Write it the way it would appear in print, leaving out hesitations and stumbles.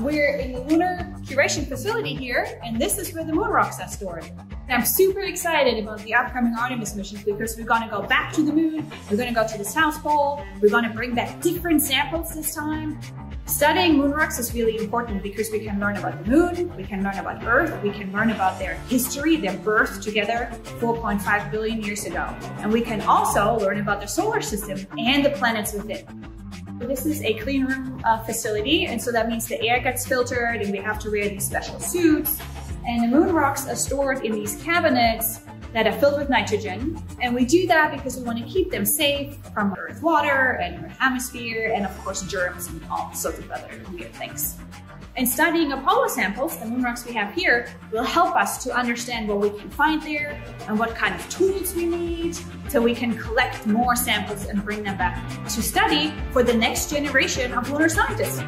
We're in the lunar curation facility here, and this is where the moon rocks are stored. And I'm super excited about the upcoming Artemis missions because we're gonna go back to the moon, we're gonna go to the South Pole, we're gonna bring back different samples this time. Studying moon rocks is really important because we can learn about the moon, we can learn about Earth, we can learn about their history, their birth together 4.5 billion years ago. And we can also learn about the solar system and the planets within. This is a clean room facility, and so that means the air gets filtered and we have to wear these special suits. And the moon rocks are stored in these cabinets that are filled with nitrogen. And we do that because we want to keep them safe from Earth water and Earth atmosphere, and of course germs and all sorts of other weird things. And studying Apollo samples, the moon rocks we have here, will help us to understand what we can find there and what kind of tools we need, so we can collect more samples and bring them back to study for the next generation of lunar scientists.